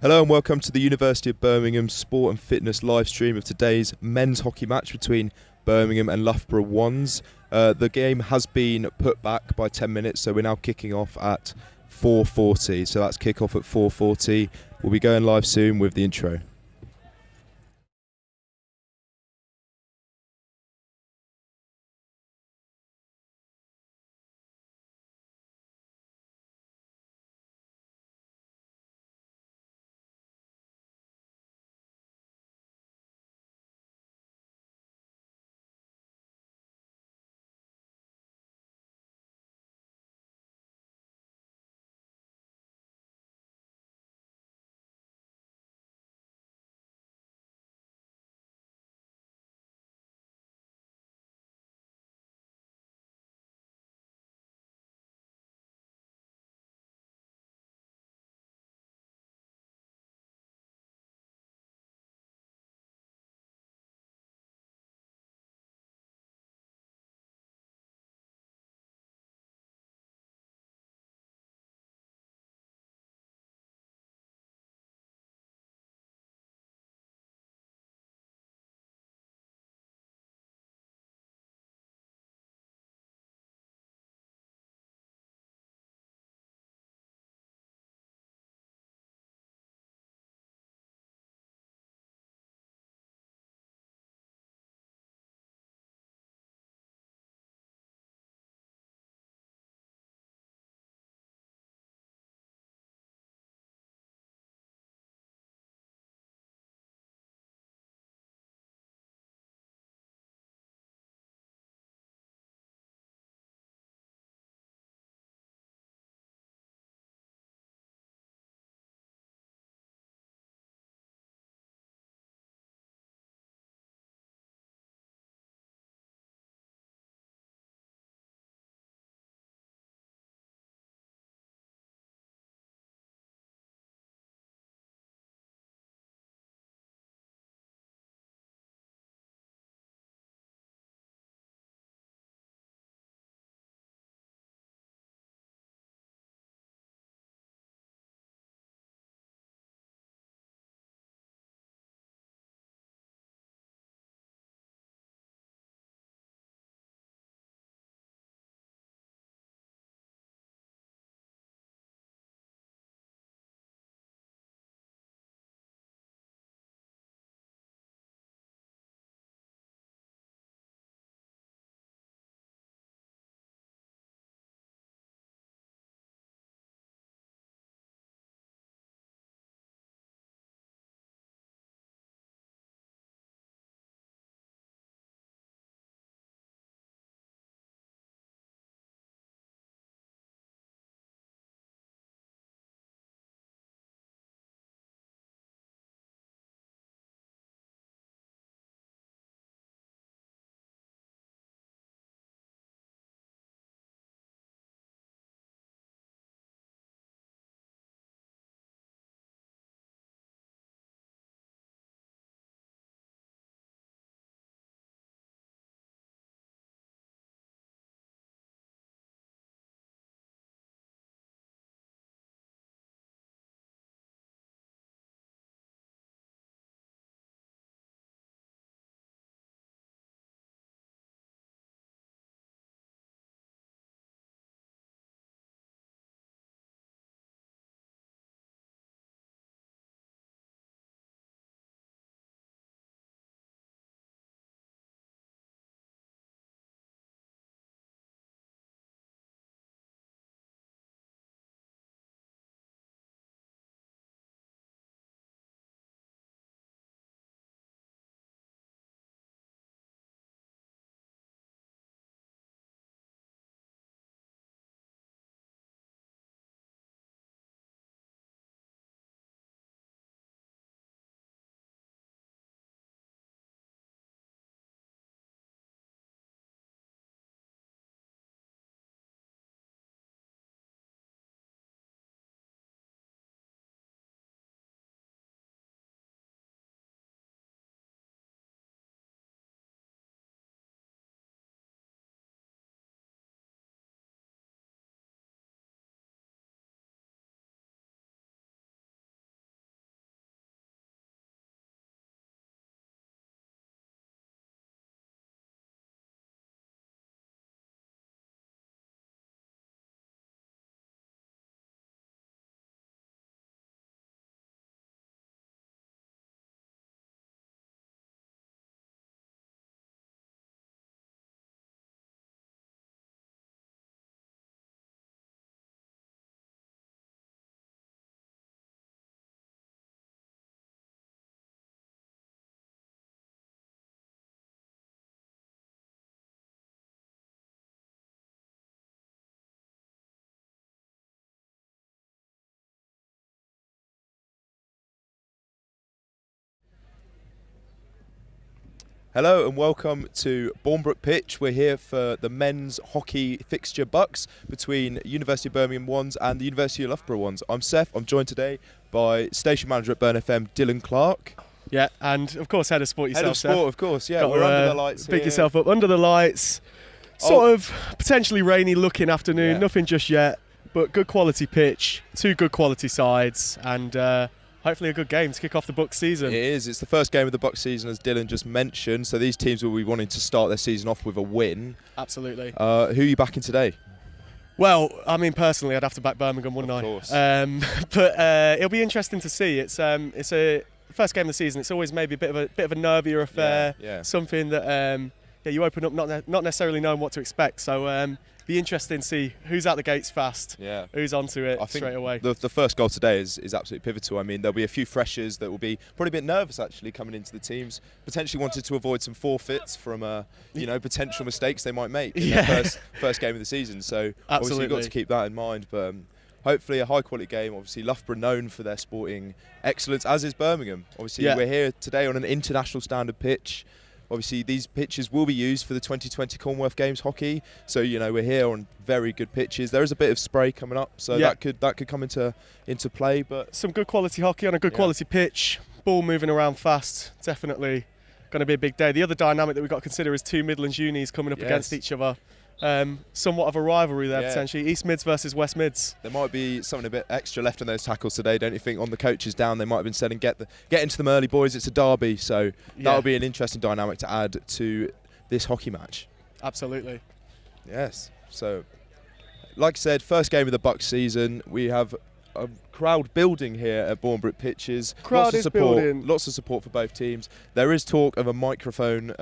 Hello and welcome to the University of Birmingham Sport and Fitness live stream of today's men's hockey match between Birmingham and Loughborough Wands. The game has been put back by 10 minutes, so we're now kicking off at 4:40. So that's kick-off at 4:40. We'll be going live soon with the intro. Hello and welcome to Bournbrook Pitch. We're here for the men's hockey fixture BUCS between University of Birmingham ones and the University of Loughborough ones. I'm Seth. I'm joined today by station manager at Burn FM, Dylan Clark. Yeah, and of course head of sport yourself, Head of sport, Seth. of course, yeah. Got We're to, under the lights Pick here. yourself up under the lights. Sort of potentially rainy looking afternoon, Yeah. nothing just yet, but good quality pitch, two good quality sides, and hopefully a good game to kick off the BUCS season. It is. It's the first game of the BUCS season, as Dylan just mentioned, so these teams will be wanting to start their season off with a win. Absolutely. Who are you backing today? Well, I mean, personally, I'd have to back Birmingham, wouldn't I? Of course. But it'll be interesting to see. It's a first game of the season. It's always maybe a bit of a nervier affair. Yeah. Something that you open up not necessarily knowing what to expect. So be interesting to see who's out the gates fast. Yeah. Who's onto it I think straight away. the first goal today is absolutely pivotal. I mean, there'll be a few freshers that will be probably a bit nervous actually coming into the teams. Potentially wanted to avoid some forfeits from potential mistakes they might make in their first game of the season. So obviously you've got to keep that in mind. But hopefully a high quality game. Obviously Loughborough known for their sporting excellence, as is Birmingham. Obviously we're here today on an international standard pitch. Obviously, these pitches will be used for the 2020 Commonwealth Games hockey. So, we're here on very good pitches. There is a bit of spray coming up, so that could come into play. But some good quality hockey on a good quality pitch. Ball moving around fast. Definitely going to be a big day. The other dynamic that we've got to consider is two Midlands unis coming up against each other. Somewhat of a rivalry there potentially. East Mids versus West Mids. There might be something a bit extra left on those tackles today, don't you think? On the coaches down, they might have been saying get into them early, boys. It's a derby, so that'll be an interesting dynamic to add to this hockey match. Absolutely. Yes. So, like I said, first game of the BUCS season. We have a crowd building here at Bournbrook Pitches. Lots of support for both teams. There is talk of a megaphone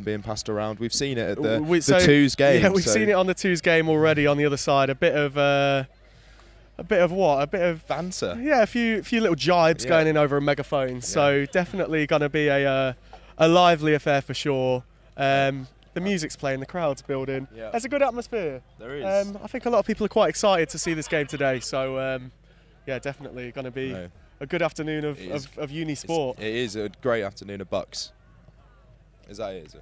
being passed around. We've seen it at the twos game. Yeah, we've seen it on the twos game already on the other side. A bit of banter. Yeah, a few little jibes going in over a megaphone. So definitely going to be a lively affair for sure. The music's playing, the crowd's building. Yeah. There's a good atmosphere. There is. I think a lot of people are quite excited to see this game today. So, definitely going to be a good afternoon of uni sport. It is a great afternoon of BUCS. Is it?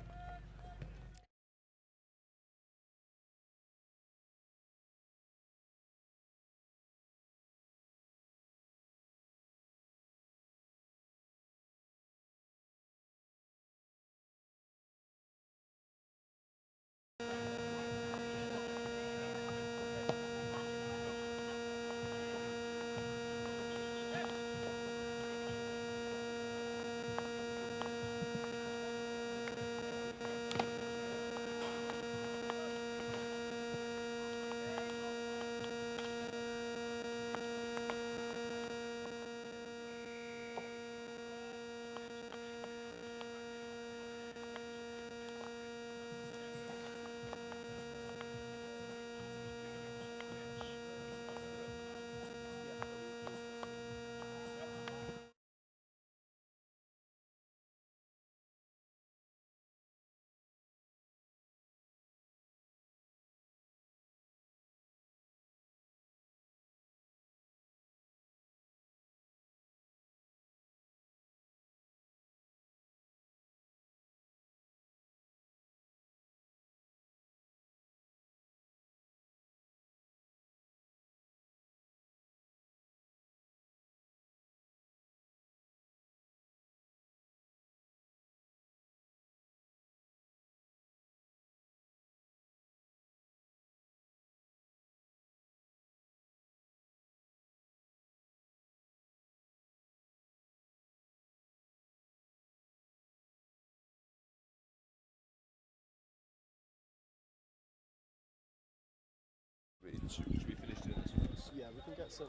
Should we finish doing this? Yeah, we can get some.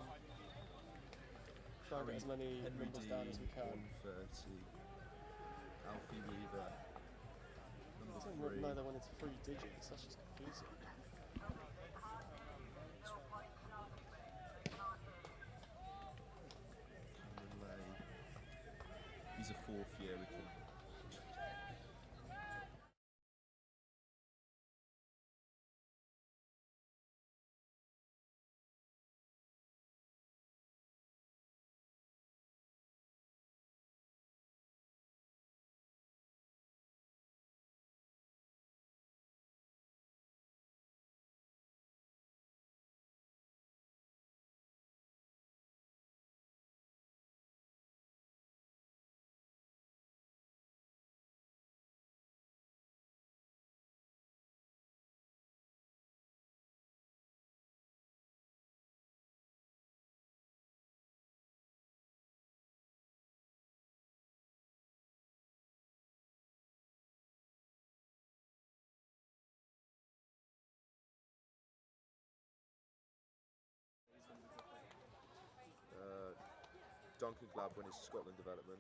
Try and get as many numbers down as we can. 130. Alfie Weaver. Number 3. No, they wanted 3 digits. That's just confusing. He's a 4th year with him. Duncan Glad win his Scotland development.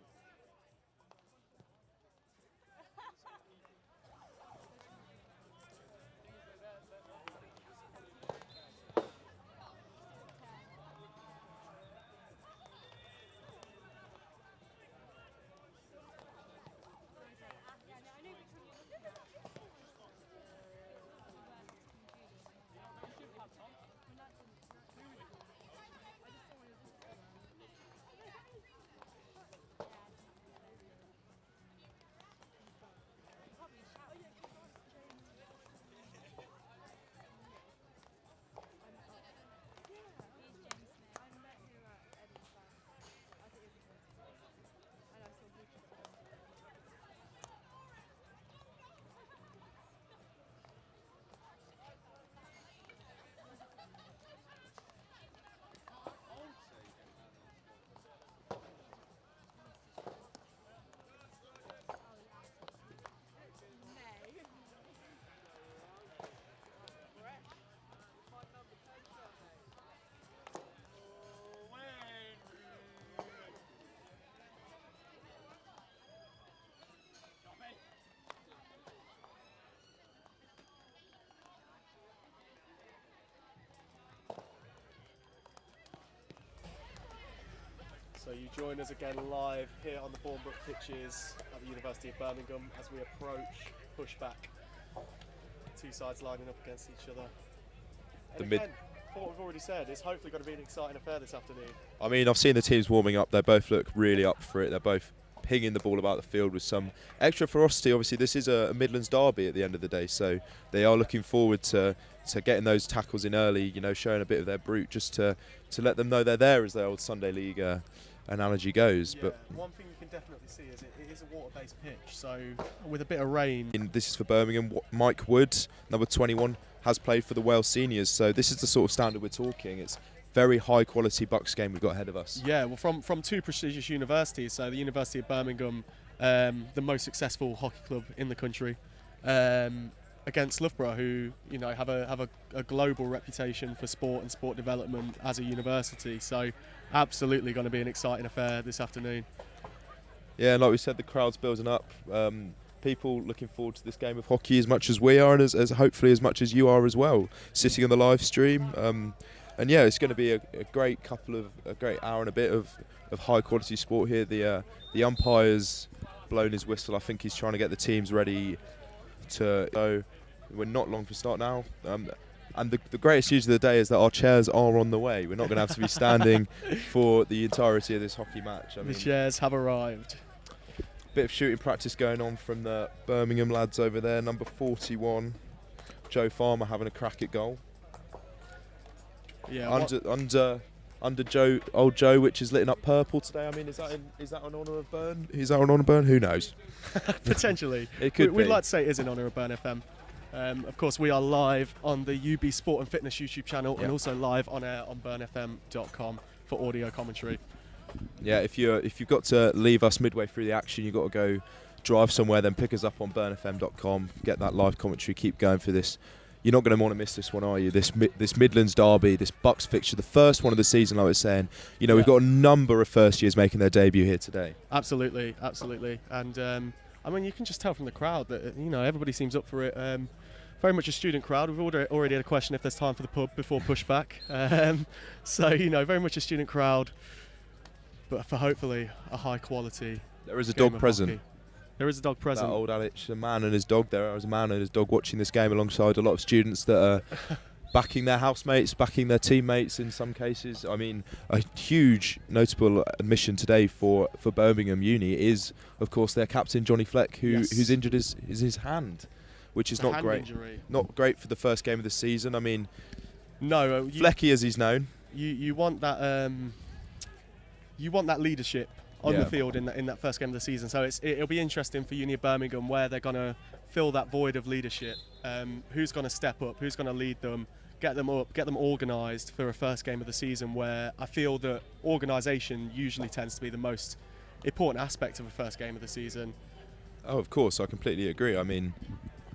So you join us again live here on the Bournbrook Pitches at the University of Birmingham as we approach pushback. Two sides lining up against each other. And again, for what we've already said, it's hopefully going to be an exciting affair this afternoon. I mean, I've seen the teams warming up. They both look really up for it. They're both pinging the ball about the field with some extra ferocity. Obviously, this is a Midlands derby at the end of the day, so they are looking forward to getting those tackles in early, you know, showing a bit of their brute just to let them know they're there, as the old Sunday League analogy goes. Yeah, but one thing you can definitely see is it is a water-based pitch, so with a bit of rain. This is for Birmingham. Mike Wood, number 21, has played for the Wales seniors, so this is the sort of standard we're talking. It's very high quality BUCS game we've got ahead of us. Yeah, well, from two prestigious universities, so the University of Birmingham, the most successful hockey club in the country, against Loughborough, who, you know, have a global reputation for sport and sport development as a university. So absolutely going to be an exciting affair this afternoon. Yeah, like we said, the crowd's building up. People looking forward to this game of hockey as much as we are, and as hopefully as much as you are as well, sitting on the live stream. And yeah, it's going to be a great great hour and a bit of high quality sport here. The umpire's blown his whistle. I think he's trying to get the teams ready to go. We're not long for start now. And the greatest news of the day is that our chairs are on the way. We're not going to have to be standing for the entirety of this hockey match. I mean, the chairs have arrived. Bit of shooting practice going on from the Birmingham lads over there. Number 41, Joe Farmer, having a crack at goal. Yeah, under Joe, old Joe, which is lit up purple today. I mean, is that in honour of Burn? Is that in honour of Burn? Who knows? Potentially. It could be. We'd like to say it is in honour of Burn FM. Of course, we are live on the UB Sport and Fitness YouTube channel, and also live on air on burnfm.com for audio commentary. Yeah, if you've got to leave us midway through the action, you've got to go drive somewhere, then pick us up on burnfm.com, get that live commentary, keep going for this. You're not going to want to miss this one, are you? This Midlands derby, this BUCS fixture, the first one of the season, like I was saying. You know, we've got a number of first years making their debut here today. Absolutely. And I mean, you can just tell from the crowd that, you know, everybody seems up for it. Very much a student crowd. We've already had a question if there's time for the pub before pushback. So, you know, very much a student crowd, but for hopefully a high quality. There is a dog present. Hockey. There is a dog present. That old Alex, a man and his dog. There was a man and his dog watching this game alongside a lot of students that are backing their housemates, backing their teammates in some cases. I mean, a huge notable admission today for Birmingham Uni is, of course, their captain Johnny Fleck, who's injured his hand, which is not great. Injury. Not great for the first game of the season. I mean, no, Flecky as he's known. You want that leadership on the field in that first game of the season. So it'll be interesting for Uni of Birmingham where they're going to fill that void of leadership. Who's going to step up? Who's going to lead them? Get them up, get them organised for a first game of the season, where I feel that organisation usually tends to be the most important aspect of a first game of the season. Oh, of course, I completely agree. I mean,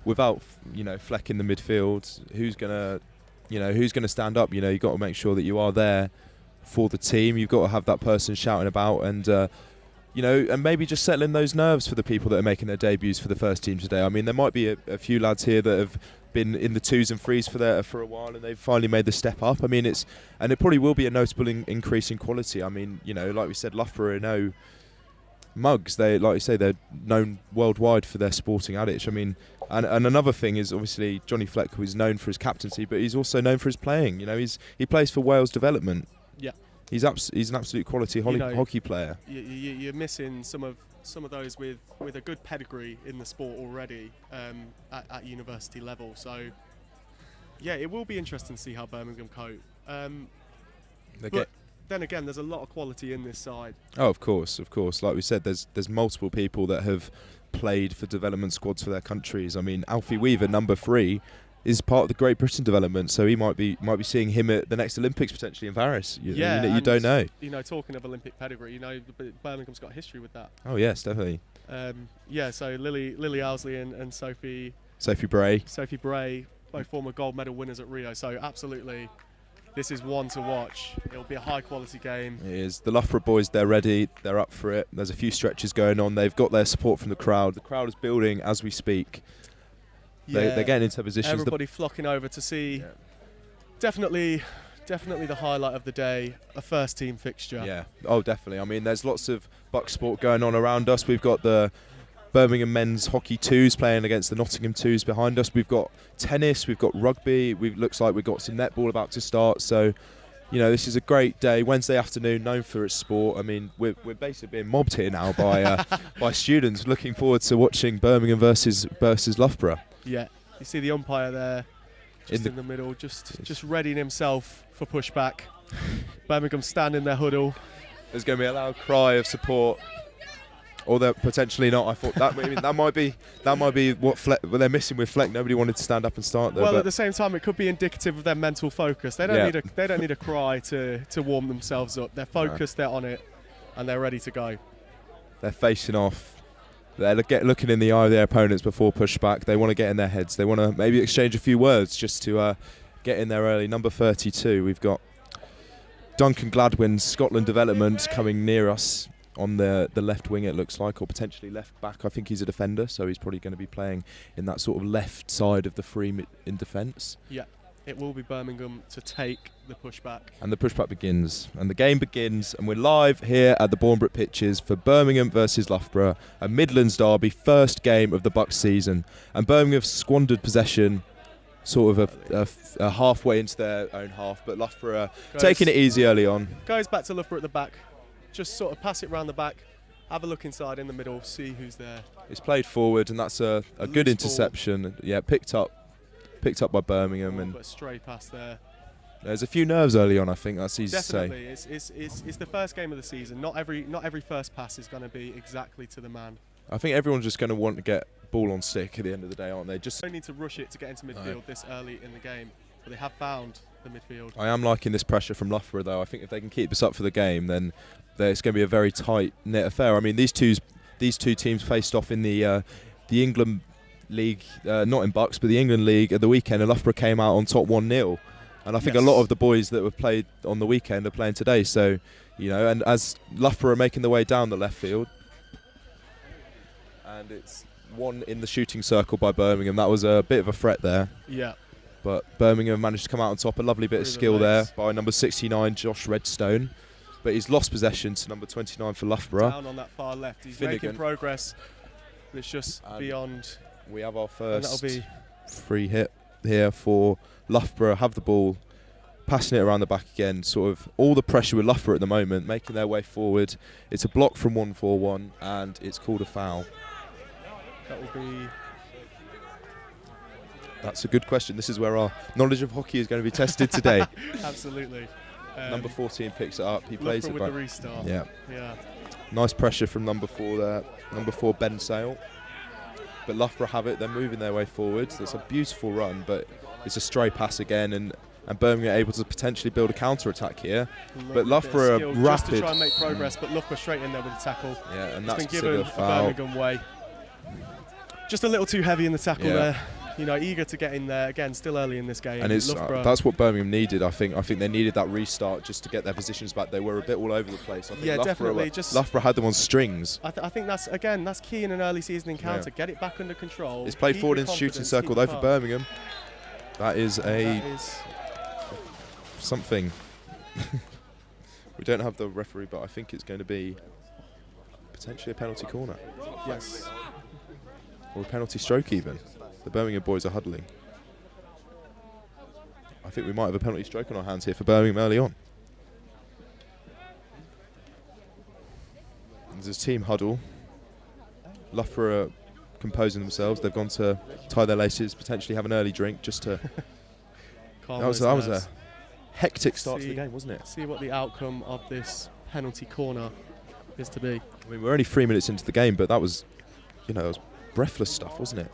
without Fleck in the midfield, who's gonna stand up? You know, you've got to make sure that you are there for the team. You've got to have that person shouting about and you know, and maybe just settling those nerves for the people that are making their debuts for the first team today. I mean, there might be a few lads here that have been in the 2s and 3s for a while, and they've finally made the step up. I mean, it probably will be a notable increase in quality. I mean, you know, like we said, Loughborough are no mugs. They, like you say, they're known worldwide for their sporting adage. I mean, and another thing is obviously Johnny Fleck, who is known for his captaincy, but he's also known for his playing. You know, he plays for Wales development. Yeah. He's an absolute quality hockey player. You're missing some of those with a good pedigree in the sport already at university level. So yeah, it will be interesting to see how Birmingham cope. But then again, there's a lot of quality in this side. Oh, of course. Like we said, there's multiple people that have played for development squads for their countries. I mean, Alfie Weaver, number 3. Is part of the Great Britain development, so he might be seeing him at the next Olympics potentially in Paris. You don't know. You know, talking of Olympic pedigree, you know, Birmingham's got history with that. Oh yes, definitely. So Lily Owsley and Sophie Bray, both former gold medal winners at Rio. So absolutely, this is one to watch. It'll be a high quality game. It is. The Loughborough boys, they're ready. They're up for it. There's a few stretches going on. They've got their support from the crowd. The crowd is building as we speak. Yeah, they're getting into positions. Everybody flocking over to see. Yeah. Definitely the highlight of the day, a first team fixture. Yeah, oh definitely. I mean, there's lots of BUCS sport going on around us. We've got the Birmingham men's hockey 2s playing against the Nottingham 2s behind us. We've got tennis, we've got rugby. Looks like we've got some netball about to start. So, you know, this is a great day. Wednesday afternoon, known for its sport. I mean, we're basically being mobbed here now by by students. Looking forward to watching Birmingham versus Loughborough. Yeah, you see the umpire there, just in the middle, just readying himself for pushback. Birmingham stand in their huddle. There's going to be a loud cry of support, or they're potentially not. I thought that might be what they're missing with Fleck. Nobody wanted to stand up and start there. Well, at the same time, it could be indicative of their mental focus. They don't need a cry to warm themselves up. They're focused, They're on it, and they're ready to go. They're facing off. They're looking in the eye of their opponents before pushback. They want to get in their heads. They want to maybe exchange a few words just to get in there early. Number 32, we've got Duncan Gladwin's Scotland development coming near us on the left wing, it looks like, or potentially left back. I think he's a defender, so he's probably going to be playing in that sort of left side of the free in defence. Yeah. It will be Birmingham to take the pushback. And the pushback begins. And the game begins. And we're live here at the Bournbrook Pitches for Birmingham versus Loughborough, a Midlands derby, first game of the BUCS season. And Birmingham have squandered possession sort of a halfway into their own half. But Loughborough taking it easy early on. Goes back to Loughborough at the back. Just sort of pass it round the back. Have a look inside in the middle. See who's there. It's played forward, and that's a good interception. Ball. Yeah, picked up by Birmingham, and a stray pass there. There's a few nerves early on. I think that's easy to say. Definitely, it's the first game of the season. Not every first pass is going to be exactly to the man. I think everyone's just going to want to get ball on stick at the end of the day, aren't they? Just don't need to rush it to get into midfield this early in the game, but they have found the midfield. I am liking this pressure from Loughborough, though. I think if they can keep this up for the game, then it's going to be a very tight knit affair. I mean, these two teams faced off in the England League, not in BUCS, but the England League at the weekend, and Loughborough came out on top 1-0. And I think a lot of the boys that were played on the weekend are playing today. So, you know, and as Loughborough are making their way down the left field, and it's one in the shooting circle by Birmingham. That was a bit of a threat there. Yeah. But Birmingham managed to come out on top. A lovely bit of skill there by number 69, Josh Redstone. But he's lost possession to number 29 for Loughborough. Down on that far left. He's making progress. It's just beyond. We have our first free hit here for Loughborough. Have the ball, passing it around the back again. Sort of all the pressure with Loughborough at the moment, making their way forward. It's a block from 141, and it's called a foul. That will be. That's a good question. This is where our knowledge of hockey is going to be tested today. Absolutely. Number 14 picks it up. He plays it back. The restart. Yeah. Nice pressure from number 4 there. Number 4, Ben Sale. But Loughborough have it. They're moving their way forwards. It's a beautiful run, but it's a stray pass again, and Birmingham are able to potentially build a counter-attack here. But Loughborough are rapid. Just to try and make progress, but Loughborough straight in there with the tackle. Yeah, and that's been given a foul. Birmingham way. Just a little too heavy in the tackle there. eager to get in there again. Still early in this game, and that's what Birmingham needed. I think they needed that restart just to get their positions back. They were a bit all over the place. I think definitely. Loughborough had them on strings. I think that's key in an early season encounter. Get it back under control. It's played forward into shooting circle though for Birmingham. That is something. We don't have the referee, but I think it's going to be potentially a penalty corner. Yes. Or a penalty stroke even. The Birmingham boys are huddling. I think we might have a penalty stroke on our hands here for Birmingham early on. There's a team huddle. Loughborough are composing themselves. They've gone to tie their laces, potentially have an early drink just to... that was a hectic start to the game, wasn't it? See what the outcome of this penalty corner is to be. I mean, we're only 3 minutes into the game, but that was, that was breathless stuff, wasn't it?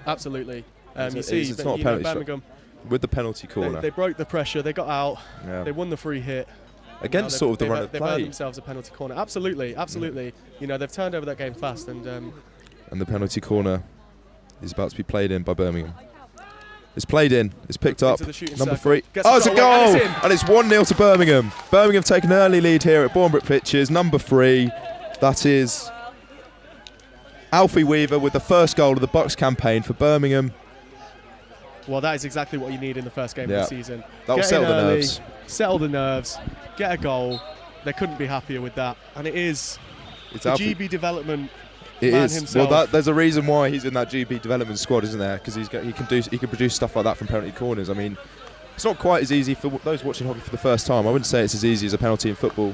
Absolutely. It's not a penalty Birmingham, with the penalty corner. They broke the pressure. They got out. Yeah. They won the free hit. Against sort of the run of play. They've earned themselves a penalty corner. Absolutely. They've turned over that game fast. And the penalty corner is about to be played in by Birmingham. It's played in. It's picked up. Number 3. It's a goal! And it's 1-0 to Birmingham. Birmingham take an early lead here at Bournbrook Pitches. Number 3. That is Alfie Weaver with the first goal of the BUCS campaign for Birmingham. Well, that is exactly what you need in the first game of the season. That will settle the nerves. Settle the nerves. Get a goal. They couldn't be happier with that. And it's the GB development. It is. Himself. Well, there's a reason why he's in that GB development squad, isn't there? Because he can produce stuff like that from penalty corners. I mean, it's not quite as easy for those watching hockey for the first time. I wouldn't say it's as easy as a penalty in football.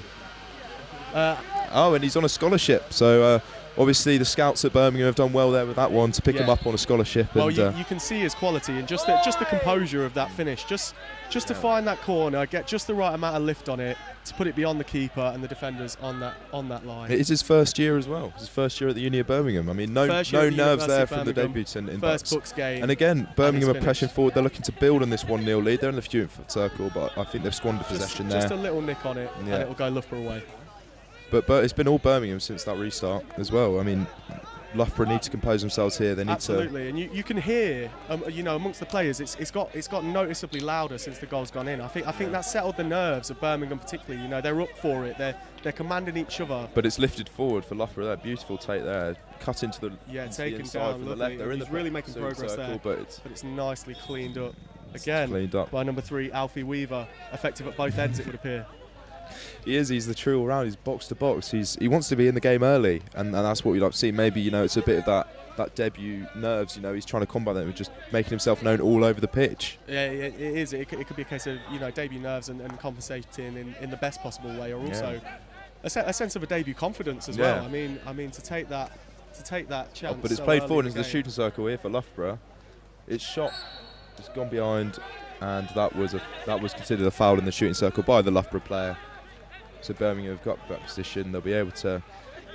And he's on a scholarship, so obviously the scouts at Birmingham have done well there with that one to pick him up on a scholarship. Well, you can see his quality and just the composure of that finish, just to find that corner, get just the right amount of lift on it to put it beyond the keeper and the defenders on that line. It is his first year as well. His first year at the Uni of Birmingham. I mean, no nerves there from the debuts in first BUCS. BUCS game. And again, Birmingham are pressing forward. They're looking to build on this 1-0 lead. They're in the student circle, but I think they've squandered possession there. Just a little nick on it, and it will go Loughborough away. But it's been all Birmingham since that restart as well. I mean, Loughborough need to compose themselves here. They need Absolutely, and you can hear, amongst the players, it's got noticeably louder since the goal's gone in. I think that settled the nerves of Birmingham particularly. They're up for it. They're commanding each other. But it's lifted forward for Loughborough. That beautiful take there, cut into the taken inside down. from the Lovely. left. They're in He's really making progress circle, there. But it's nicely cleaned up again by number 3, Alfie Weaver. Effective at both ends, it would appear. He is. He's the true all-round. He's box to box. He wants to be in the game early, and that's what we'd like to see. Maybe it's a bit of that debut nerves. He's trying to combat them with just making himself known all over the pitch. Yeah, it is. It could be a case of debut nerves and compensating in the best possible way, or also a sense of a debut confidence as well. I mean to take that chance. But it's played forward into the shooting circle here for Loughborough. It's shot. It's gone behind, and that was considered a foul in the shooting circle by the Loughborough player. So Birmingham have got that position. They'll be able to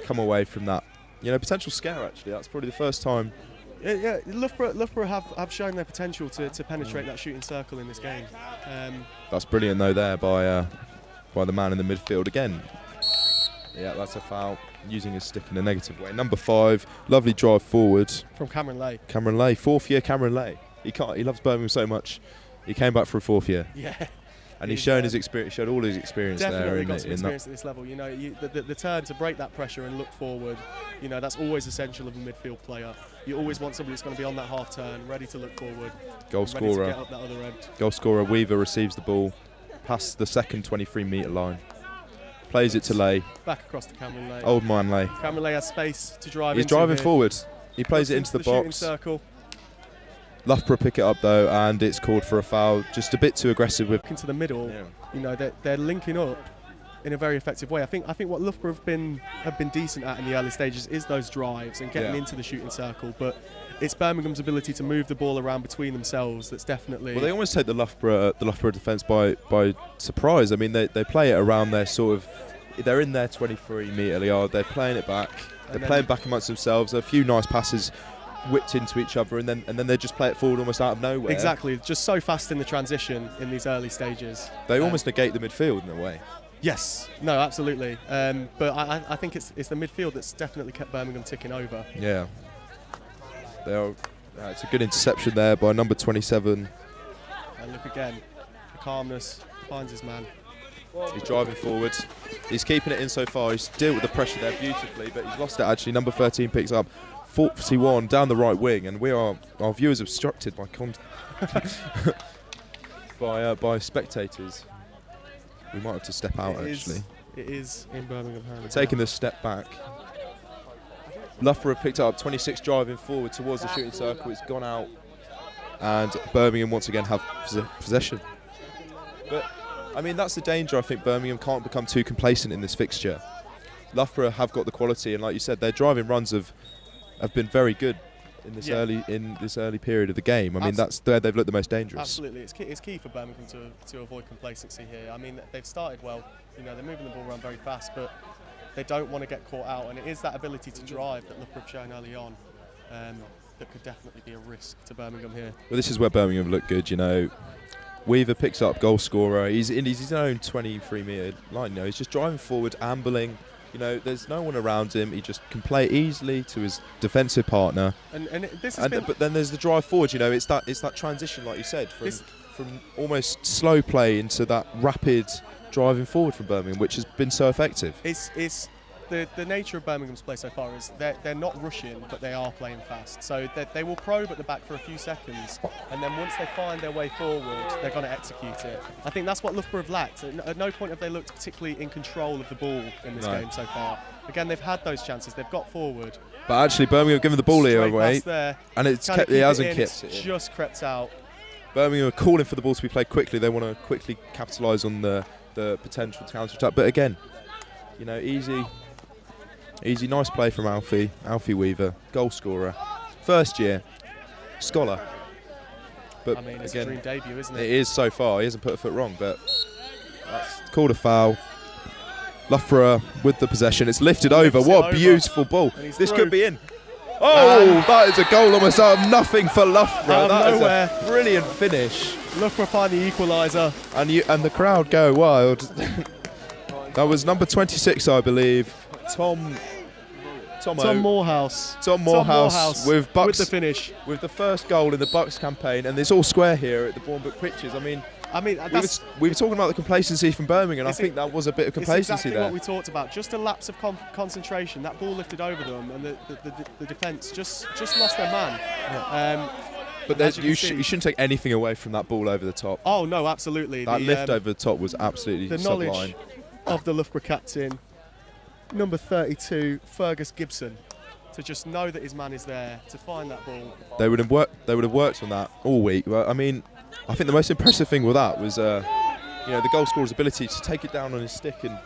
come away from that, potential scare. Actually, that's probably the first time. Yeah, Loughborough have shown their potential to penetrate that shooting circle in this game. That's brilliant though there by the man in the midfield again. Yeah, that's a foul. Using his stick in a negative way. Number 5, lovely drive forward from Cameron Lay. Cameron Lay, 4th year Cameron Lay. He loves Birmingham so much. He came back for a 4th year. Yeah. And he's shown his experience, showed all his experience definitely there. Got some experience at this level. The turn to break that pressure and look forward, that's always essential of a midfield player. You always want somebody that's going to be on that half turn, ready to look forward. Goal scorer. Ready to get up that other end. Goal scorer Weaver receives the ball past the second 23-metre line. Plays it to Lay. Back across to Cameron Lay. Old man Lay. Cameron Lay has space to drive He's into driving here. forward. He plays it into the box. Shooting circle. Loughborough pick it up though, and it's called for a foul. Just a bit too aggressive with into the middle. They're linking up in a very effective way. I think what Loughborough have been decent at in the early stages is those drives and getting into the shooting circle. But it's Birmingham's ability to move the ball around between themselves that's definitely. Well, they almost take the Loughborough defence by surprise. I mean, they play it around their sort of. They're in their 23-metre yard. They're playing it back. They're playing back amongst themselves. A few nice passes whipped into each other, and then they just play it forward almost out of nowhere. Exactly, just so fast in the transition in these early stages. They almost negate the midfield in a way. Yes, no, absolutely. But I think it's the midfield that's definitely kept Birmingham ticking over. Yeah, they are It's a good interception there by number 27. And look again, the calmness, finds his man. He's driving forward. He's keeping it in so far. He's dealt with the pressure there beautifully, but he's lost it actually. Number 13 picks up 41 down the right wing, and our viewers are obstructed by by spectators. We might have to step out actually. It is in Birmingham. We're taking this step back. Loughborough have picked up 26 driving forward towards the shooting circle. It's gone out, and Birmingham once again have possession. But I mean, that's the danger. I think Birmingham can't become too complacent in this fixture. Loughborough have got the quality, and like you said, their driving runs have been very good in this early period of the game. I mean, that's where they've looked the most dangerous. Absolutely, it's key for Birmingham to avoid complacency here. I mean, they've started well. You know, they're moving the ball around very fast, but they don't want to get caught out. And it is that ability to drive that Loughborough have shown early on that could definitely be a risk to Birmingham here. Well, this is where Birmingham look good. You know, Weaver picks up goal scorer. He's in his own 23-metre line. You know, he's just driving forward, ambling. You know, there's no one around him. He just can play easily to his defensive partner. But then there's the drive forward. You know, it's that transition, like you said, from almost slow play into that rapid driving forward from Birmingham, which has been so effective. It's the nature of Birmingham's play so far is they're not rushing, but they are playing fast. So they will probe at the back for a few seconds, and then once they find their way forward, they're going to execute it. I think that's what Loughborough have lacked. At no point have they looked particularly in control of the ball in this game so far. Again, they've had those chances. They've got forward. But actually, Birmingham have given the ball here away, there, and it hasn't kept it. Just crept out. Birmingham are calling for the ball to be played quickly. They want to quickly capitalise on the potential counter-attack. But again, you know, easy, nice play from Alfie Weaver, goal scorer, first year, scholar. But I mean, it's a dream debut, isn't it? It is so far. He hasn't put a foot wrong, but that's called a foul. Loughborough with the possession. It's lifted over. What a beautiful ball. This could be in. Oh, that is a goal almost out of nothing for Loughborough. That is a brilliant finish. Loughborough find the equaliser. And the crowd go wild. That was number 26, I believe. Tom Morehouse. Tom Morehouse with BUCS, with the finish. With the first goal in the BUCS campaign, and it's all square here at the Bournbrook Pitches. I mean, we were talking about the complacency from Birmingham, and I think that was a bit of complacency exactly there. What we talked about, just a lapse of concentration. That ball lifted over them, and the defence just lost their man. Yeah. But you shouldn't take anything away from that ball over the top. Oh no, absolutely. That lift over the top was absolutely the sublime. Knowledge of the Loughborough captain, number 32, Fergus Gibson, to just know that his man is there, to find that ball. They would have worked on that all week. Well, I mean, I think the most impressive thing with that was the goal scorer's ability to take it down on his stick and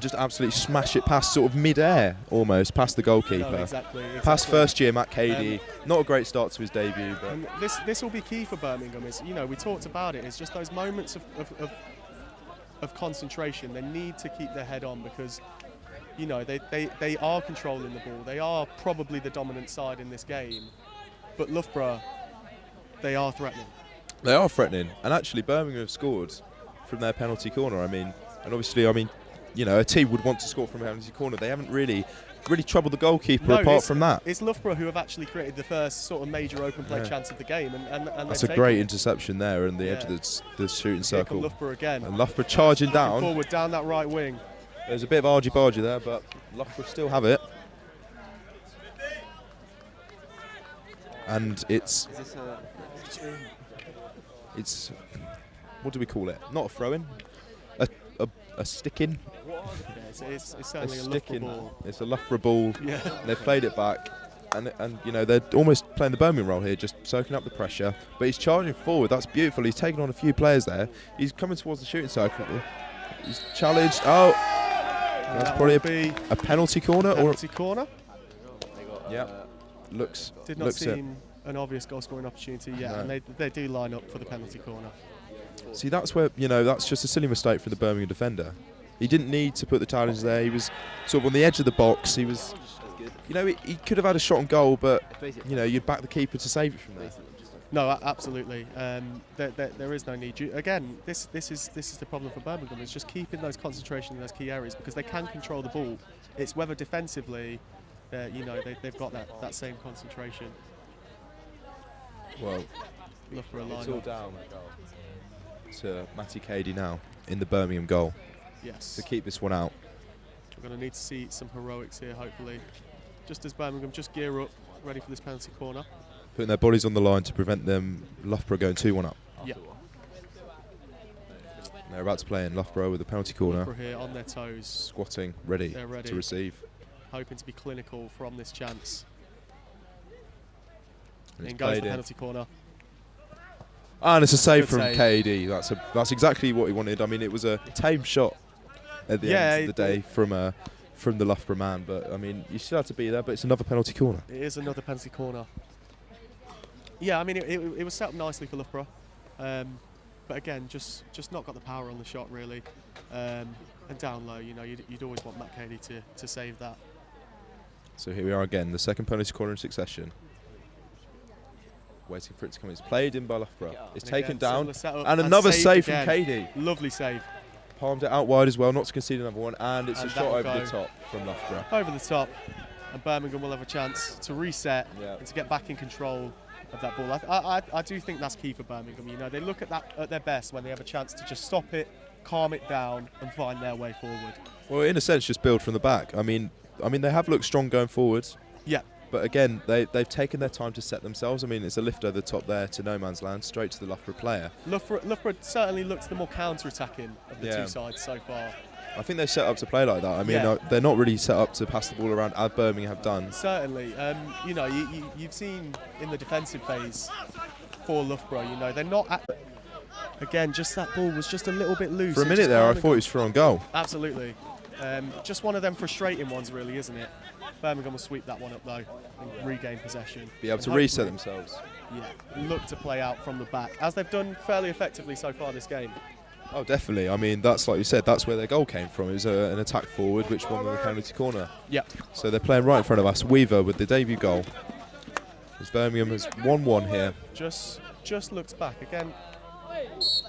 just absolutely smash it past sort of mid-air almost, past the goalkeeper. No, exactly. Past first year Matt Cady. Not a great start to his debut. But and this will be key for Birmingham. Is, you know, we talked about it. It's just those moments of concentration. They need to keep their head on because, you know, they are controlling the ball. They are probably the dominant side in this game. But Loughborough, they are threatening. They are threatening. And actually Birmingham have scored from their penalty corner. I mean, you know, a team would want to score from a penalty corner. They haven't really troubled the goalkeeper apart from that. It's Loughborough who have actually created the first sort of major open play chance of the game. And that's a great interception there on the edge of the shooting circle. Loughborough again. And Loughborough charging down. Forward, down that right wing. There's a bit of argy-bargy there, but Loughborough still have it. And it's what do we call it? Not a throw-in. A stick-in. Yeah, it's certainly a Loughborough ball. It's a Loughborough ball. Yeah. They've played it back, and you know they're almost playing the Birmingham role here, just soaking up the pressure. But he's charging forward. That's beautiful. He's taken on a few players there. He's coming towards the shooting circle. He's challenged. Oh, that's probably a penalty corner. Corner. Yeah. Did not seem an obvious goal-scoring opportunity yet, no. And they do line up for the penalty corner. See, that's where, you know, that's just a silly mistake from the Birmingham defender. He didn't need to put the challenge there. He was sort of on the edge of the box. He was, you know, he could have had a shot on goal, but, you know, you'd back the keeper to save it from there. No, absolutely. There is no need. Again, this is the problem for Birmingham. It's just keeping those concentration in those key areas because they can control the ball. It's whether defensively, you know, they've got that same concentration. Well, Loughborough it's line all up. down to Matty Cady now in the Birmingham goal Yes. to keep this one out. We're going to need to see some heroics here, hopefully. Just as Birmingham just gear up, ready for this penalty corner. Putting their bodies on the line to prevent them, Loughborough going 2-1 up. Yeah. They're about to play in Loughborough with the penalty corner. Loughborough here on their toes. Squatting, ready, They're ready to receive. Hoping to be clinical from this chance. And In goes the penalty corner. And it's a save Good from save. KD. That's exactly what he wanted. I mean, it was a tame shot at the end of the day from the Loughborough man, but I mean, you still have to be there. But it's another penalty corner. It is another penalty corner. Yeah, I mean, it was set up nicely for Loughborough, but again, just not got the power on the shot really, and down low. You know, you'd always want Matt Cady to save that. So here we are again, the second penalty corner in succession. Waiting for it to come. It's played in by Loughborough. It's And taken again, down, setup and another saved save from again. KD. Lovely save. Palmed it out wide as well, not to concede another one, and it's And a shot that'll over the go. top from Loughborough. Over the top, and Birmingham will have a chance to reset Yeah. and to get back in control of that ball. I do think that's key for Birmingham. You know, they look at that at their best when they have a chance to just stop it, calm it down, and find their way forward. Well, in a sense, just build from the back. I mean, they have looked strong going forwards. Yeah. But again, they've taken their time to set themselves. I mean, it's a lift over the top there to no man's land, straight to the Loughborough player. Loughborough certainly looks the more counter-attacking of the Yeah. two sides so far. I think they're set up to play like that. I mean, Yeah. they're not really set up to pass the ball around as Birmingham have done. Certainly, you know, you've seen in the defensive phase for Loughborough, you know, they're not at. Again, just that ball was just a little bit loose. For a It minute just there, I kinda thought it was through on goal. Absolutely. Just one of them frustrating ones, really, isn't it? Birmingham will sweep that one up, though, and regain possession. Be able And to reset hopefully, themselves. Yeah, look to play out from the back, as they've done fairly effectively so far this game. Oh, definitely. I mean, that's like you said, that's where their goal came from. It was an attack forward, which won the penalty corner. Yeah. So they're playing right in front of us. Weaver with the debut goal. As Birmingham has 1-1 here. Just looks back. Again,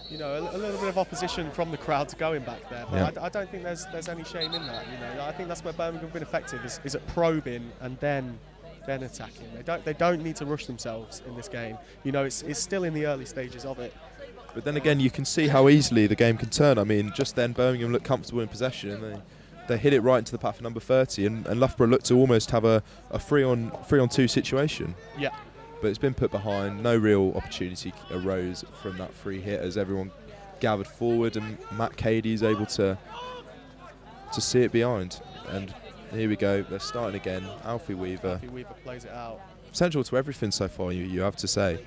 you know, a little bit of opposition from the crowd to going back there, but I don't think there's any shame in that. You know, I think that's where Birmingham have been effective is at probing and then attacking. They don't need to rush themselves in this game. You know, it's still in the early stages of it. But then again, you can see how easily the game can turn. I mean, just then Birmingham looked comfortable in possession, and they hit it right into the path of number 30, and Loughborough looked to almost have a 3-on-2 situation. Yeah. But it's been put behind. No real opportunity arose from that free hit as everyone gathered forward, and Matt Cady is able to see it behind. And here we go. They're starting again. Alfie Weaver. Alfie Weaver plays it out. Central to everything so far, you have to say.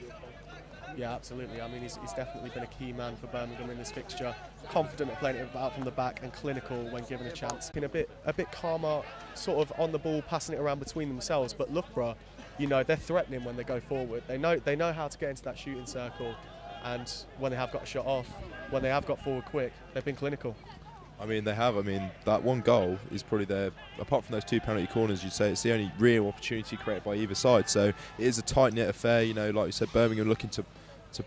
Yeah, absolutely. I mean, he's definitely been a key man for Birmingham in this fixture. Confident at playing it out from the back and clinical when given a chance. Been a bit calmer, sort of on the ball, passing it around between themselves. But Loughborough, you know, they're threatening when they go forward. They know how to get into that shooting circle, and when they have got a shot off, when they have got forward quick, they've been clinical. I mean, they have. I mean, that one goal is probably their, apart from those two penalty corners, you'd say it's the only real opportunity created by either side. So it is a tight-knit affair. You know, like you said, Birmingham looking to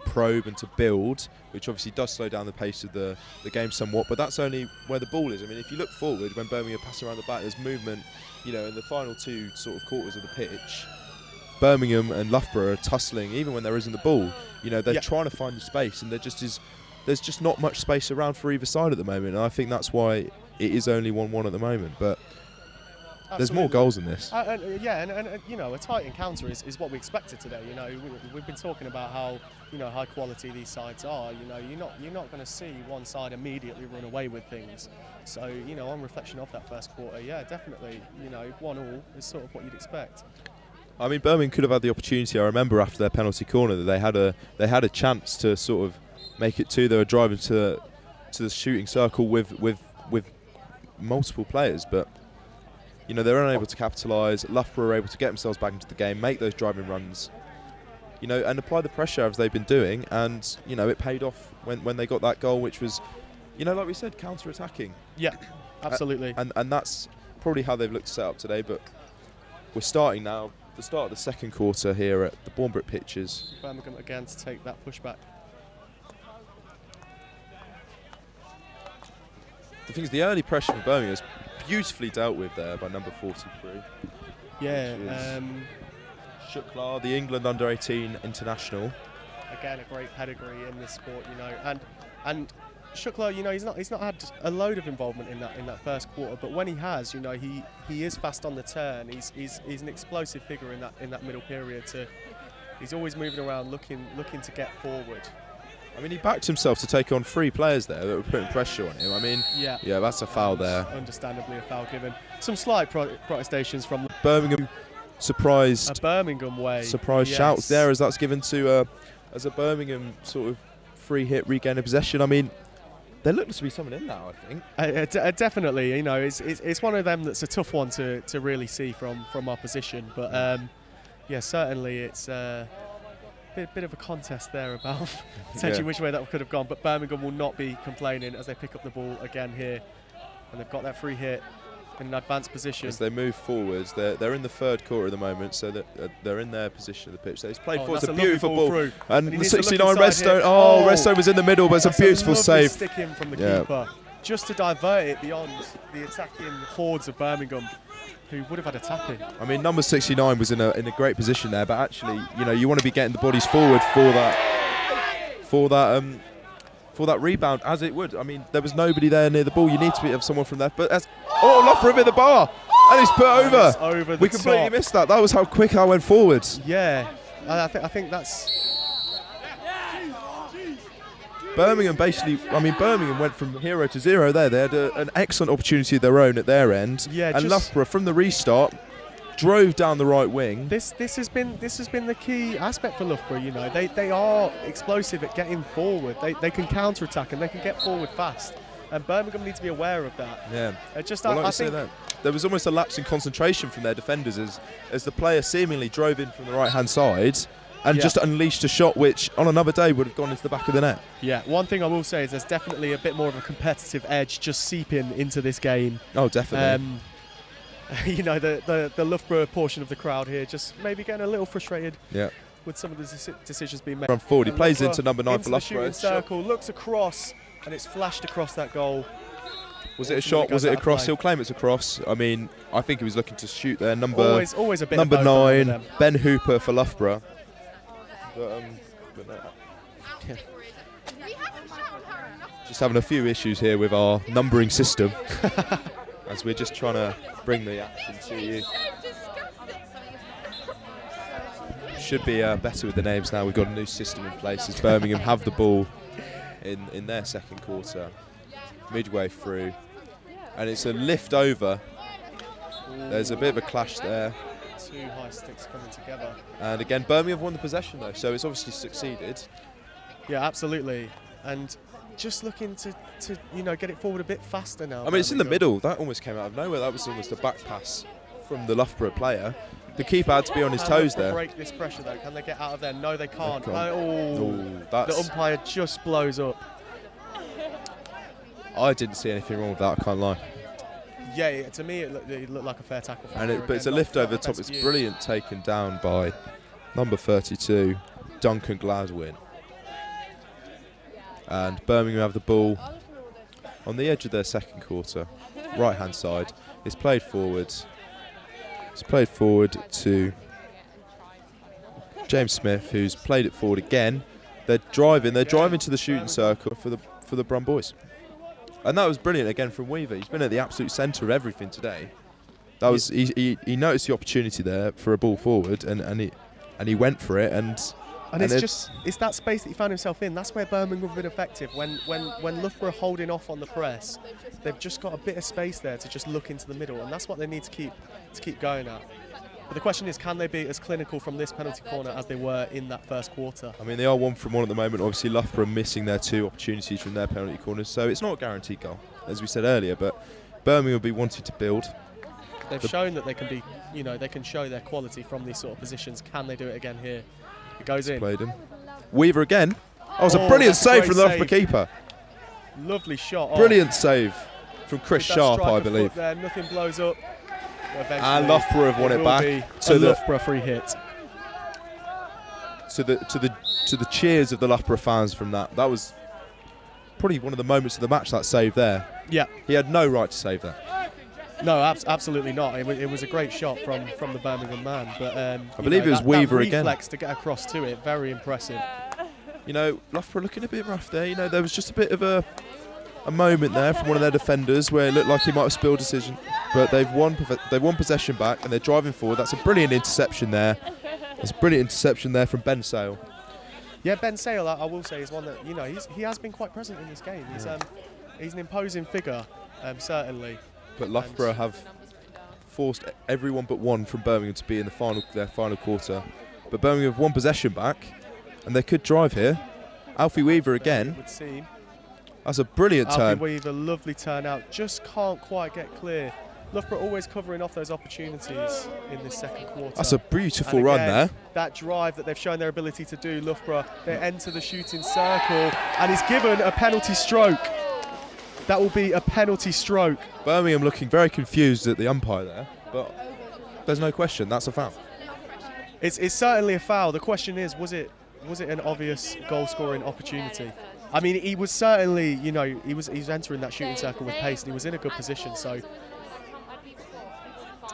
probe and to build, which obviously does slow down the pace of the game somewhat, but that's only where the ball is. I mean, if you look forward, when Birmingham pass around the back, there's movement, you know, in the final two sort of quarters of the pitch. Birmingham and Loughborough are tussling, even when there isn't the ball. You know, they're trying to find the space, and there's just not much space around for either side at the moment, and I think that's why it is only 1-1 at the moment, but there's more goals in this. And you know, a tight encounter is what we expected today. You know, we've been talking about how, you know, high quality these sides are. You know, you're not going to see one side immediately run away with things. So, you know, on reflection of that first quarter, yeah, definitely, you know, 1-1 is sort of what you'd expect. I mean, Birmingham could have had the opportunity. I remember after their penalty corner that they had a chance to sort of make it 2. They were driving to the shooting circle with multiple players, but you know, they're unable to capitalise. Loughborough are able to get themselves back into the game, make those driving runs, you know, and apply the pressure as they've been doing. And you know, it paid off when they got that goal, which was, you know, like we said, counter-attacking. Yeah, absolutely. And that's probably how they've looked set up today. But we're starting now. The start of the second quarter here at the Bournbrook Pitches. Birmingham again to take that pushback. The thing is, the early pressure from Birmingham is beautifully dealt with there by number 43. Yeah, Shukla, the England under-18 international. Again, a great pedigree in this sport, you know, and Shukla, you know, he's not had a load of involvement in that first quarter, but when he has, you know, he is fast on the turn. He's an explosive figure in that middle period. He's always moving around, looking to get forward. I mean, he backed himself to take on 3 players there that were putting pressure on him. I mean, yeah, that's a foul there. Understandably a foul given. Some slight protestations from Birmingham. Surprised. A Birmingham way. Surprised shouts there as that's given to as a Birmingham sort of free hit regain of possession. I mean, there looks to be someone in now, I think. Definitely, you know, it's one of them that's a tough one to really see from our position. But yeah, certainly it's a bit of a contest there about potentially which way that could have gone. But Birmingham will not be complaining as they pick up the ball again here, and they've got that free hit in an advanced position. As they move forwards, they're in the third quarter at the moment, so they're in their position of the pitch. So it's played forward. It's a beautiful ball through. And the 69 Redstone. Oh, Redstone was in the middle, but it's a beautiful save. Stick in from the keeper, just to divert it beyond the attacking hordes of Birmingham, who would have had a tap in. I mean, number 69 was in a great position there, but actually, you know, you want to be getting the bodies forward for that rebound, as it would. I mean, there was nobody there near the ball. You need to have someone from there. But Loughborough hit the bar, and he's put over. We completely missed that. That was how quick I went forward. Yeah, I think that's. Birmingham basically, I mean, Birmingham went from 0 to 0 there. They had an excellent opportunity of their own at their end. Yeah, and Loughborough from the restart drove down the right wing. This has been the key aspect for Loughborough. You know, they are explosive at getting forward. They can counter attack and they can get forward fast. And Birmingham need to be aware of that. Yeah. I think there was almost a lapse in concentration from their defenders as the player seemingly drove in from the right hand side and just unleashed a shot which on another day would have gone into the back of the net. Yeah. One thing I will say is there's definitely a bit more of a competitive edge just seeping into this game. Oh, definitely. You know, the Loughborough portion of the crowd here just maybe getting a little frustrated with some of the decisions being made. Run forward, he plays into number 9 for Loughborough. The circle, looks across, and it's flashed across that goal. Was it a shot? Was it a cross? He'll claim it's a cross. I mean, I think he was looking to shoot there. Always a bit number 9, Ben Hooper for Loughborough. But no. Just having a few issues here with our numbering system. As we're just trying to bring the action to you. Should be better with the names now. We've got a new system in place as Birmingham have the ball in their second quarter, midway through. And it's a lift over. There's a bit of a clash there. 2 high sticks coming together. And again, Birmingham won the possession though, so it's obviously succeeded. Yeah, absolutely. And just looking to you know, get it forward a bit faster now. I mean, it's in the middle. That almost came out of nowhere. That was almost a back pass from the Loughborough player. The keeper had to be on his toes there. Break this pressure though. Can they get out of there? No, they can't. The umpire just blows up. I didn't see anything wrong with that. I can't lie. Yeah, to me it looked like a fair tackle. But it's a lift over the top. It's brilliant, taken down by number 32, Duncan Gladwin. And Birmingham have the ball on the edge of their second quarter, right hand side. It's played forward. It's played forward to James Smith, who's played it forward again. They're driving to the shooting circle for the Brum boys. And that was brilliant again from Weaver. He's been at the absolute centre of everything today. That was he noticed the opportunity there for a ball forward and he went for it and it's that space that he found himself in. That's where Birmingham have been effective. When Loughborough are holding off on the press, they've just got a bit of space there to just look into the middle, and that's what they need to keep going at. But the question is, can they be as clinical from this penalty corner as they were in that first quarter? I mean, they are 1 from 1 at the moment. Obviously, Loughborough missing their 2 opportunities from their penalty corners, so it's not a guaranteed goal, as we said earlier. But Birmingham will be wanting to build. They've shown that they can be, you know, they can show their quality from these sort of positions. Can they do it again here? It goes in. Played him. Weaver again. Oh, it was a brilliant save from the Loughborough keeper. Lovely shot. Brilliant save from Chris Sharp, I believe. There, nothing blows up. And Loughborough have won it back to the Loughborough free hit. To the cheers of the Loughborough fans from that. That was probably one of the moments of the match, that save there. Yeah. He had no right to save that. No, absolutely not. It was a great shot from the Birmingham man, but I believe it was Weaver that again. reflex to get across to it, very impressive. You know, Loughborough looking a bit rough there. You know, there was just a bit of a moment there from one of their defenders where it looked like he might have spilled a decision, but they've won possession back and they're driving forward. That's a brilliant interception there. It's a brilliant interception there from Ben Sale. Yeah, Ben Sale, I will say, is one that, you know, he has been quite present in this game. He's an imposing figure, certainly. But Loughborough have forced everyone but one from Birmingham to be in their final quarter. But Birmingham have won possession back, and they could drive here. Alfie Weaver again. It would seem. That's a brilliant turn. Alfie Weaver, lovely turn out. Just can't quite get clear. Loughborough always covering off those opportunities in this second quarter. That's a beautiful and again, run there. That drive that they've shown their ability to do, Loughborough, they enter the shooting circle and is given a penalty stroke. That will be a penalty stroke. Birmingham looking very confused at the umpire there, but there's no question, that's a foul. It's certainly a foul. The question is, was it an obvious goal-scoring opportunity? I mean, he was certainly, you know, he was entering that shooting circle with pace and he was in a good position, so...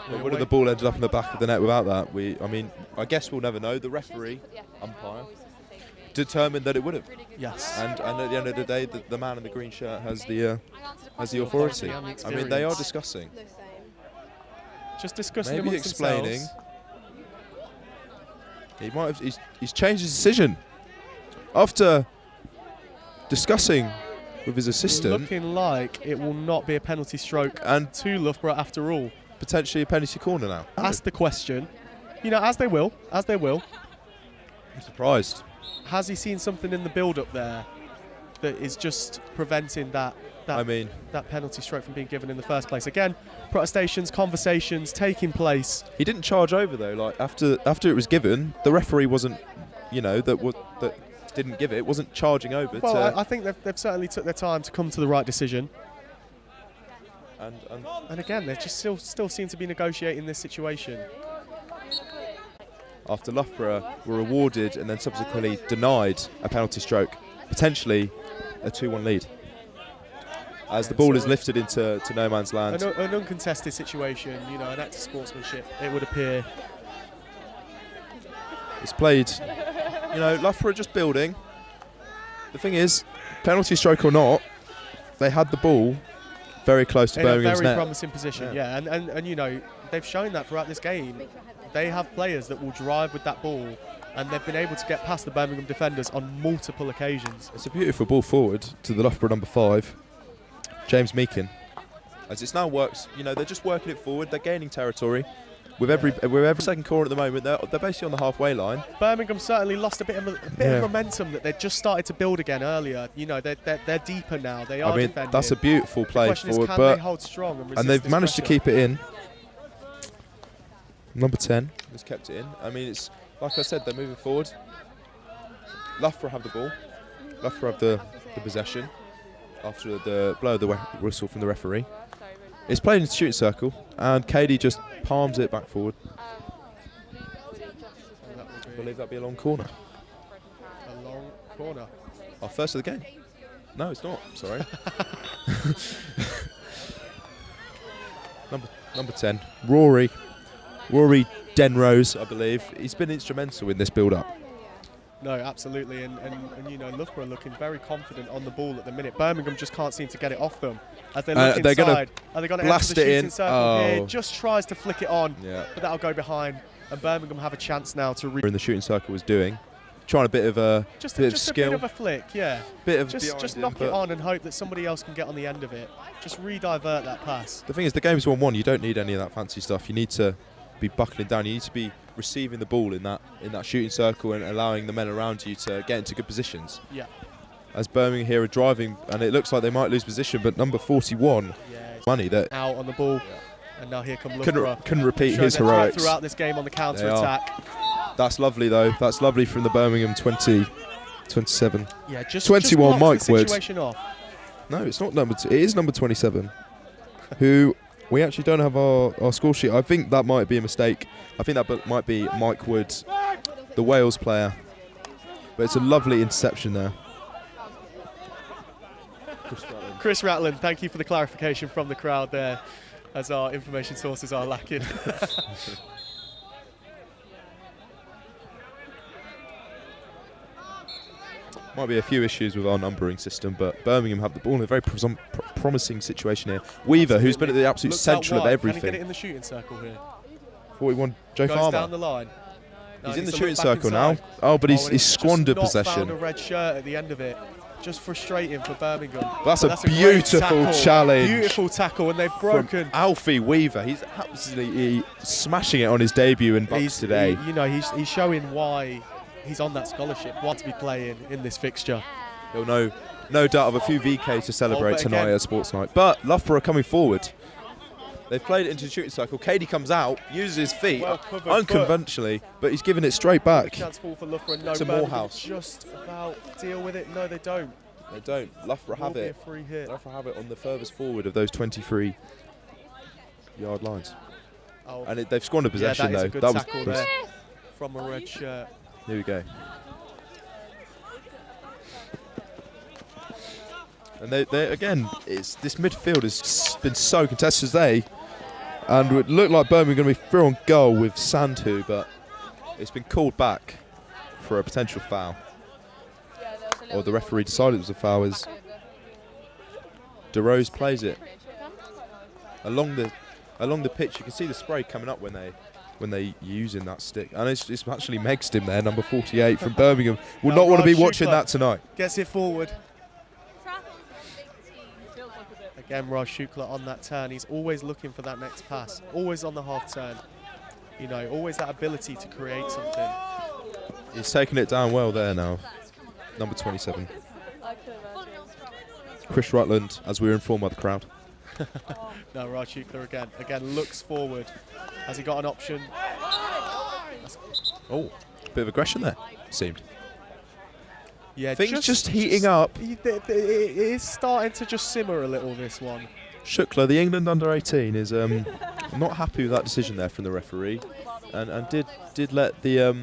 But would have the ball ended up in the back of the net without that? I guess we'll never know. The referee, umpire, determined that it would have. Yes. And at the end of the day, the man in the green shirt has the authority. I mean, they are discussing. Just discussing maybe amongst explaining. Themselves. He might have. He's changed his decision after discussing with his assistant. Looking like it will not be a penalty stroke and to Loughborough after all. Potentially a penalty corner now. Ask the question, you know, as they will. I'm surprised. Has he seen something in the build-up there that is just preventing that penalty stroke from being given in the first place? Again, protestations, conversations taking place. He didn't charge over though. Like after it was given, the referee wasn't, you know, that didn't give it. Wasn't charging over. Well, I think they've certainly took their time to come to the right decision. And again, they just still seem to be negotiating this situation. After Loughborough were awarded and then subsequently denied a penalty stroke, potentially a 2-1 lead. As the ball is lifted into no man's land. An uncontested situation, you know, an act of sportsmanship, it would appear. It's played, you know, Loughborough just building. The thing is, penalty stroke or not, they had the ball very close to Birmingham's net. In a very promising position, yeah. And you know, they've shown that throughout this game. They have players that will drive with that ball, and they've been able to get past the Birmingham defenders on multiple occasions. It's a beautiful ball forward to the Loughborough number 5, James Meakin. As it now works, you know, they're just working it forward. They're gaining territory. With every second corner at the moment, they're basically on the halfway line. Birmingham certainly lost a bit of momentum that they'd just started to build again earlier. You know, they're deeper now. They are defending. That's a beautiful play forward, can they hold strong and resist and they've this managed pressure? to keep it in. Number 10 has kept it in. I mean, it's like I said, they're moving forward. Loughborough have the ball. Loughborough have the possession after the blow of the whistle from the referee. It's played in the shooting circle, and Cady just palms it back forward. I believe that'll be a long corner. A long corner. Our first of the game. No, it's not. Sorry. number 10, Rory Denrose, I believe. He's been instrumental in this build-up. No, absolutely, and you know, Loughborough looking very confident on the ball at the minute. Birmingham just can't seem to get it off them as they look inside. Are they going to enter the shooting circle here? Just tries to flick it on, but that'll go behind, and Birmingham have a chance now to. In the shooting circle was doing, trying a bit of a just bit a of skill, bit of a flick, yeah. Just knock it on and hope that somebody else can get on the end of it. Just re-divert that pass. The thing is, the game's 1-1. You don't need any of that fancy stuff. You need to be buckling down. You need to be receiving the ball in that shooting circle and allowing the men around you to get into good positions. Yeah. As Birmingham here are driving, and it looks like they might lose position, but number 41, money that out on the ball, and now here come Loughborough. Couldn't repeat his heroics throughout this game on the counter attack. That's lovely though. That's lovely from the Birmingham 27. Yeah, just 21. Just Mike the Wood. situation off. No, it's not number 2. It is number 27, who. We actually don't have our score sheet. I think that might be a mistake. I think that might be Mike Wood, the Wales player. But it's a lovely interception there. Chris Ratland, thank you for the clarification from the crowd there. as our information sources are lacking. Might be a few issues with our numbering system, but Birmingham have the ball in a very promising situation here. Weaver, who's been at the absolute central of everything. Can he get it in the shooting circle here? 41, Joe Goes Farmer. down the line. No, he's in the to shooting look back circle now. inside. Oh, but he's squandered just not possession. Found a red shirt at the end of it. Just frustrating for Birmingham. That's a great beautiful tackle. challenge. Beautiful tackle, and they've broken. From Alfie Weaver. He's absolutely smashing it on his debut in BUCS today. He's showing why he's on that scholarship, want to be playing in this fixture. He'll no doubt have a few VKs to celebrate tonight again, at Sports Night. But Loughborough coming forward. They've played it into the shooting circle. Cady comes out, uses his feet unconventionally, but he's giving it straight back chance fall for Loughborough. No, to Morehouse. Just about deal with it. No, they don't. They don't. Loughborough have it. Free hit. Loughborough have it on the furthest forward of those 23-yard lines. Oh. And they've squandered possession that is though. A good that tackle was there from a red shirt. Here we go. And they again, this midfield has been so contested today, and it would look like Birmingham going to be through on goal with Sandhu, but it's been called back for a potential foul. Or the referee decided it was a foul as DeRose plays it along the pitch. You can see the spray coming up when they using that stick, and it's actually Megsed him there, number 48 from Birmingham. Will not want to be watching that tonight. Gets it forward. Again, Raj Shukla on that turn. He's always looking for that next pass, always on the half turn. You know, always that ability to create something. He's taking it down well there now. Number 27. Chris Rutland, as we were informed by the crowd. No, Raj Shukla again looks forward. Has he got an option? Oh, bit of aggression there, seemed. Yeah, things just heating up. It is starting to just simmer a little, this one. Shukla, the England under-18, is not happy with that decision there from the referee, and did let the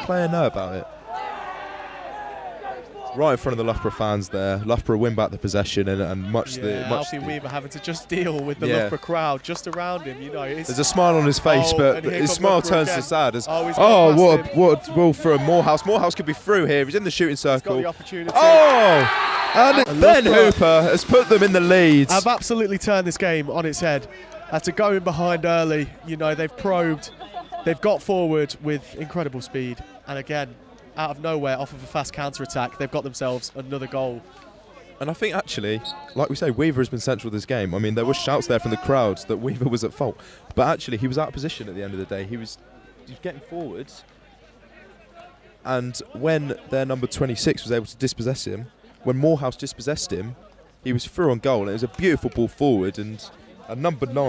player know about it. Right in front of the Loughborough fans there. Loughborough win back the possession and Alfie Weaver having to just deal with the Loughborough crowd just around him. You know, there's a smile on his face, but his smile turns to sad as what a ball for Morehouse. Morehouse could be through here. He's in the shooting circle. He's got the opportunity. Oh, and Ben Hooper has put them in the lead. I've absolutely turned this game on its head. After going behind early, you know, they've probed, they've got forward with incredible speed, and again, out of nowhere, off of a fast counter-attack, they've got themselves another goal. And I think actually, like we say, Weaver has been central to this game. I mean, there were shouts there from the crowds that Weaver was at fault, but actually he was out of position at the end of the day. He was getting forwards, and when their number 26 was able to dispossess him, when Morehouse dispossessed him, he was through on goal, and it was a beautiful ball forward, and number 9